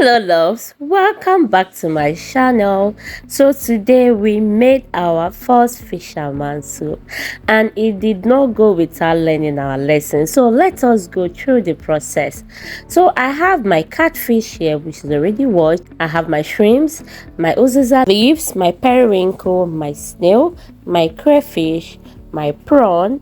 Hello loves, welcome back to my channel. So today we made our first fisherman soup and it did not go without learning our lesson. So let us go through the process. So I have my catfish here, which is already washed. I have my shrimps, my uziza leaves, my periwinkle, my snail, my crayfish, my prawn,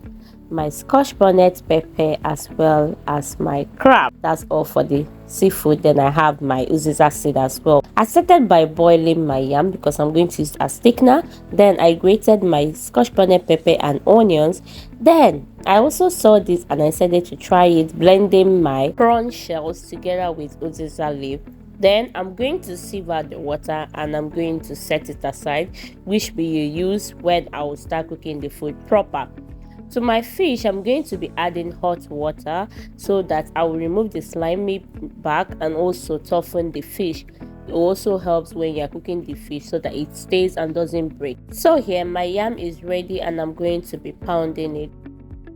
my scotch bonnet pepper, as well as my crab. That's all for the seafood. Then I have my Uziza seed as well. I started by boiling my yam because I'm going to use as thickener. Then I grated my scotch bonnet pepper and onions. Then I also saw this and I decided to try it, blending my prawn shells together with Uziza leaf. Then I'm going to sieve out the water and I'm going to set it aside, which will use when I will start cooking the food proper. To my fish, I'm going to be adding hot water so that I will remove the slimy back and also toughen the fish. It also helps when you're cooking the fish so that it stays and doesn't break. So here my yam is ready and I'm going to be pounding it.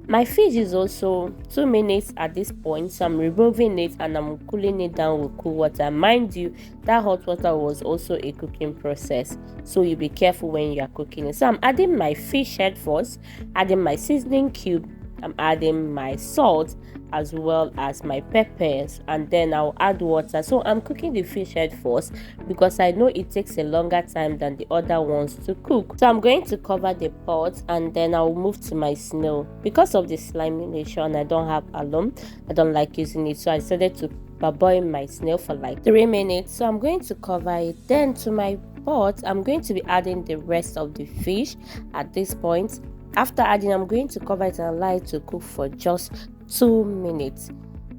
My fish is also 2 minutes at this point, so I'm removing it and I'm cooling it down with cool water. Mind you, that hot water was also a cooking process, so you be careful when you are cooking it. So I'm adding my fish head first, adding my seasoning cube, I'm adding my salt as well as my peppers, and then I'll add water. So I'm cooking the fish head first because I know it takes a longer time than the other ones to cook. So I'm going to cover the pot and then I'll move to my snail. Because of the slimy nature and I don't have alum, I don't like using it, so I decided to parboil my snail for like 3 minutes. So I'm going to cover it. Then to my pot, I'm going to be adding the rest of the fish at this point. After adding, I'm going to cover it and allow it to cook for just 2 minutes.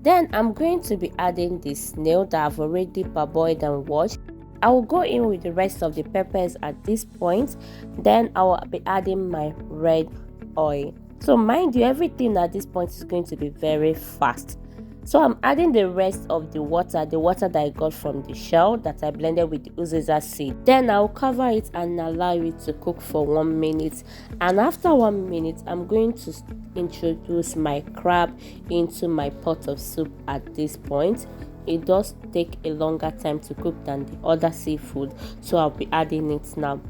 Then I'm going to be adding the snail that I've already parboiled and washed. I will go in with the rest of the peppers at this point. Then I will be adding my red oil. So mind you, everything at this point is going to be very fast. So I'm adding the rest of the water that I got from the shell that I blended with the Uziza seed. Then I'll cover it and allow it to cook for 1 minute. And after 1 minute, I'm going to introduce my crab into my pot of soup at this point. It does take a longer time to cook than the other seafood, so I'll be adding it now.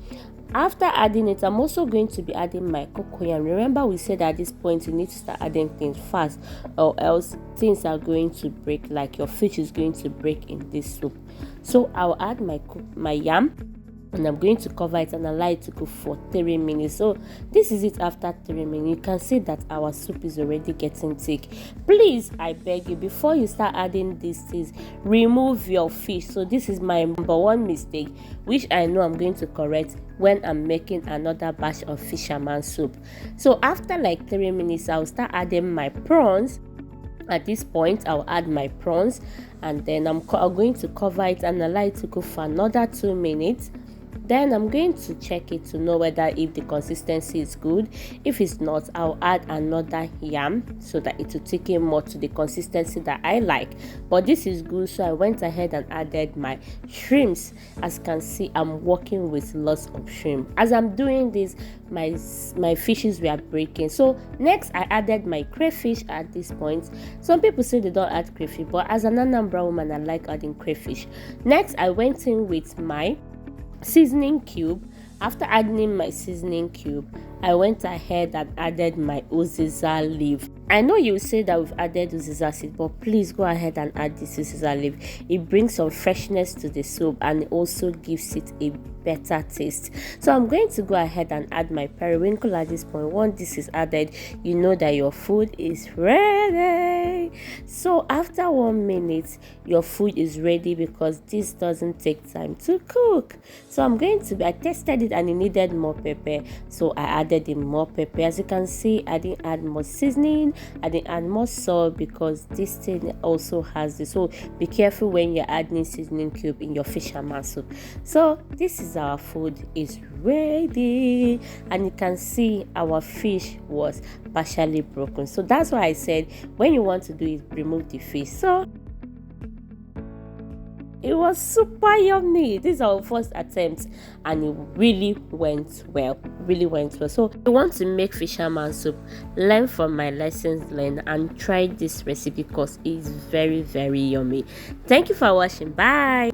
After adding it, I'm also going to be adding my cocoyam. Remember, we said at this point you need to start adding things fast or else things are going to break, like your fish is going to break in this soup. So I'll add my yam and I'm going to cover it and allow it to cook for 3 minutes. So this is it after 3 minutes. You can see that our soup is already getting thick. Please, I beg you, before you start adding these things, remove your fish. So this is my number one mistake, which I know I'm going to correct when I'm making another batch of fisherman soup. So after like 3 minutes, I'll start adding my prawns. At this point, I'll add my prawns and then I'm going to cover it and allow it to cook for another 2 minutes. Then I'm going to check it to know whether if the consistency is good. If it's not, I'll add another yam so that it will thicken more to the consistency that I like. But this is good, so I went ahead and added my shrimps. As you can see, I'm working with lots of shrimp. As I'm doing this, my fishes were breaking. So next I added my crayfish at this point. Some people say they don't add crayfish, but as an Anambra woman, I like adding crayfish. Next I went in with my seasoning cube. After adding my seasoning cube, I went ahead and added my Uziza leaf. I know you say that we've added Uziza seed, but please go ahead and add this Uziza leaf. It brings some freshness to the soup and it also gives it a better taste. So I'm going to go ahead and add my periwinkle at this point. Once this is added, you know that your food is ready. So after 1 minute, your food is ready because this doesn't take time to cook. So I tested it and it needed more pepper, so I added in more pepper. As you can see, I didn't add more seasoning, I didn't add more salt because this thing also has this. So be careful when you're adding seasoning cube in your fisherman soup. So this is our food is ready and you can see our fish was partially broken. So that's why I said when you want to do it, remove the fish. So it was super yummy. This is our first attempt and it really went well. So if you want to make fisherman soup, learn from my lessons learned and try this recipe because it's very yummy. Thank you for watching. Bye.